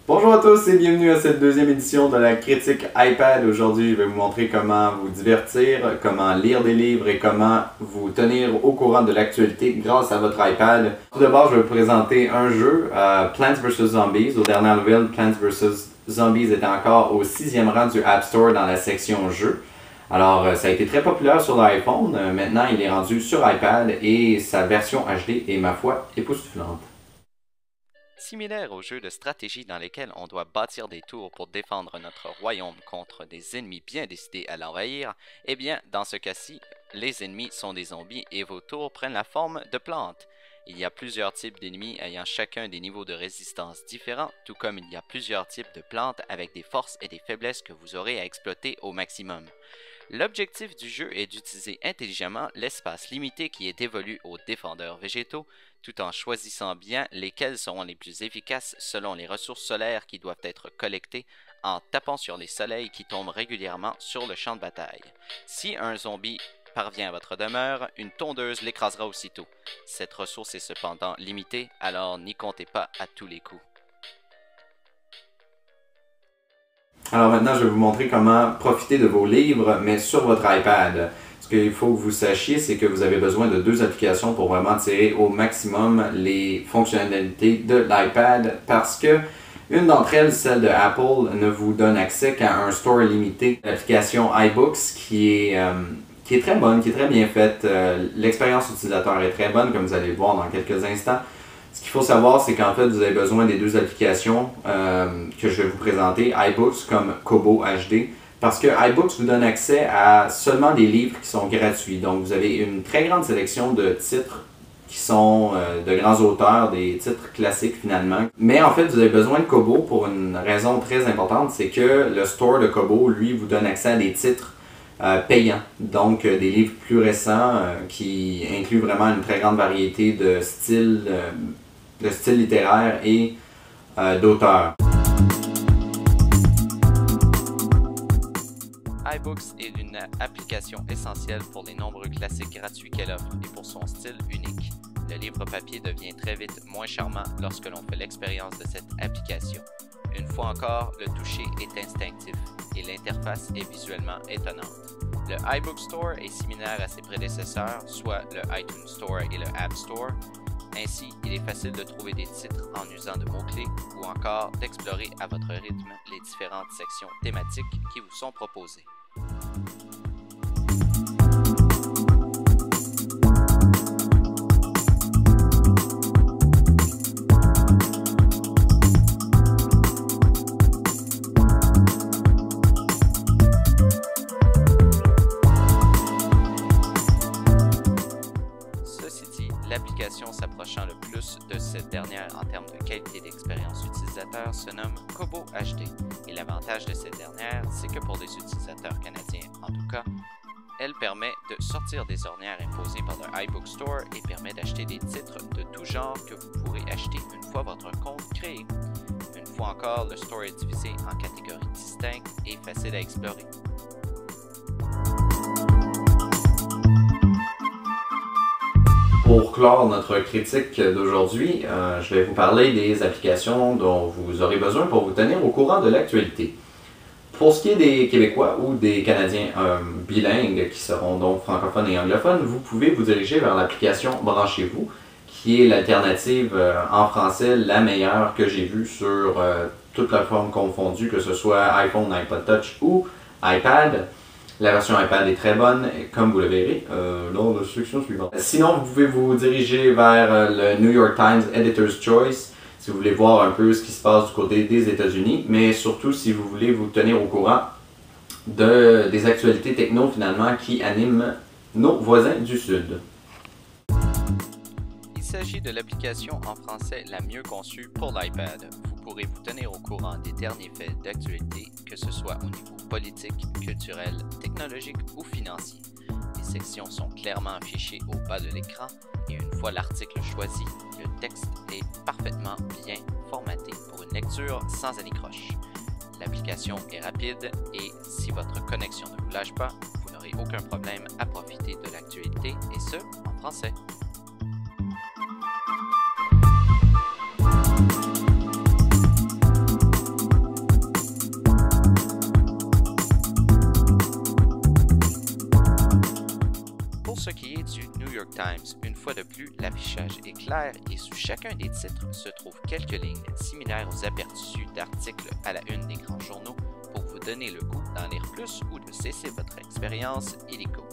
Bonjour à tous et bienvenue à cette deuxième édition de la critique iPad. Aujourd'hui, je vais vous montrer comment vous divertir, comment lire des livres et comment vous tenir au courant de l'actualité grâce à votre iPad. Tout d'abord, je vais vous présenter un jeu, Plants vs Zombies. Aux dernières nouvelles, Plants vs Zombies était encore au 6e rang du App Store dans la section jeux. Alors, ça a été très populaire sur l'iPhone. Maintenant, il est rendu sur iPad et sa version HD est, ma foi, époustouflante. Similaire aux jeux de stratégie dans lesquels on doit bâtir des tours pour défendre notre royaume contre des ennemis bien décidés à l'envahir, eh bien, dans ce cas-ci, les ennemis sont des zombies et vos tours prennent la forme de plantes. Il y a plusieurs types d'ennemis ayant chacun des niveaux de résistance différents, tout comme il y a plusieurs types de plantes avec des forces et des faiblesses que vous aurez à exploiter au maximum. L'objectif du jeu est d'utiliser intelligemment l'espace limité qui est dévolu aux défendeurs végétaux, tout en choisissant bien lesquels seront les plus efficaces selon les ressources solaires qui doivent être collectées en tapant sur les soleils qui tombent régulièrement sur le champ de bataille. Si un zombie parvient à votre demeure, une tondeuse l'écrasera aussitôt. Cette ressource est cependant limitée, alors n'y comptez pas à tous les coups. Alors maintenant, je vais vous montrer comment profiter de vos livres, mais sur votre iPad. Ce qu'il faut que vous sachiez, c'est que vous avez besoin de deux applications pour vraiment tirer au maximum les fonctionnalités de l'iPad parce que une d'entre elles, celle de Apple, ne vous donne accès qu'à un store limité. L'application iBooks qui est très bonne, qui est très bien faite. L'expérience utilisateur est très bonne, comme vous allez le voir dans quelques instants. Ce qu'il faut savoir, c'est qu'en fait, vous avez besoin des deux applications que je vais vous présenter, iBooks comme Kobo HD, parce que iBooks vous donne accès à seulement des livres qui sont gratuits. Donc, vous avez une très grande sélection de titres qui sont de grands auteurs, des titres classiques finalement. Mais en fait, vous avez besoin de Kobo pour une raison très importante, c'est que le store de Kobo, lui, vous donne accès à des titres payants, donc des livres plus récents qui incluent vraiment une très grande variété de styles littéraires et d'auteurs. iBooks est une application essentielle pour les nombreux classiques gratuits qu'elle offre et pour son style unique. Le livre papier devient très vite moins charmant lorsque l'on fait l'expérience de cette application. Une fois encore, le toucher est instinctif et l'interface est visuellement étonnante. Le iBook Store est similaire à ses prédécesseurs, soit le iTunes Store et le App Store. Ainsi, il est facile de trouver des titres en usant de mots-clés ou encore d'explorer à votre rythme les différentes sections thématiques qui vous sont proposées. L'application s'approchant le plus de cette dernière en termes de qualité d'expérience utilisateur se nomme Kobo HD. Et l'avantage de cette dernière, c'est que pour des utilisateurs canadiens en tout cas, elle permet de sortir des ornières imposées par le iBook Store et permet d'acheter des titres de tout genre que vous pourrez acheter une fois votre compte créé. Une fois encore, le store est divisé en catégories distinctes et faciles à explorer. Pour clore notre critique d'aujourd'hui, je vais vous parler des applications dont vous aurez besoin pour vous tenir au courant de l'actualité. Pour ce qui est des Québécois ou des Canadiens bilingues qui seront donc francophones et anglophones, vous pouvez vous diriger vers l'application Branchez-vous, qui est l'alternative en français la meilleure que j'ai vue sur toutes les plateformes confondues, que ce soit iPhone, iPod Touch ou iPad. La version iPad est très bonne, comme vous le verrez lors de la section suivante. Sinon, vous pouvez vous diriger vers le New York Times Editor's Choice si vous voulez voir un peu ce qui se passe du côté des États-Unis, mais surtout si vous voulez vous tenir au courant des actualités techno finalement qui animent nos voisins du Sud. Il s'agit de l'application en français la mieux conçue pour l'iPad. Vous pourrez vous tenir au courant des derniers faits d'actualité, que ce soit au niveau politique, culturel, technologique ou financier. Les sections sont clairement affichées au bas de l'écran et une fois l'article choisi, le texte est parfaitement bien formaté pour une lecture sans anicroche. L'application est rapide et si votre connexion ne vous lâche pas, vous n'aurez aucun problème à profiter de l'actualité et ce, en français. Times. Une fois de plus, l'affichage est clair et sous chacun des titres se trouvent quelques lignes similaires aux aperçus d'articles à la une des grands journaux pour vous donner le goût d'en lire plus ou de cesser votre expérience illico.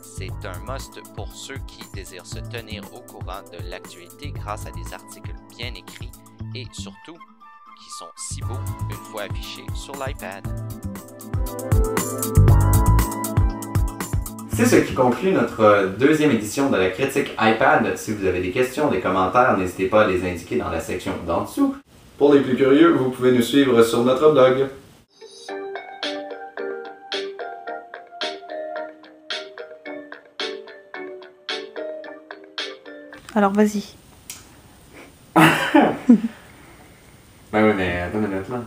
C'est un must pour ceux qui désirent se tenir au courant de l'actualité grâce à des articles bien écrits et surtout qui sont si beaux une fois affichés sur l'iPad. C'est ce qui conclut notre deuxième édition de la critique iPad. Si vous avez des questions, des commentaires, n'hésitez pas à les indiquer dans la section d'en dessous. Pour les plus curieux, vous pouvez nous suivre sur notre blog. Alors vas-y. Ben oui, mais attends une minute là.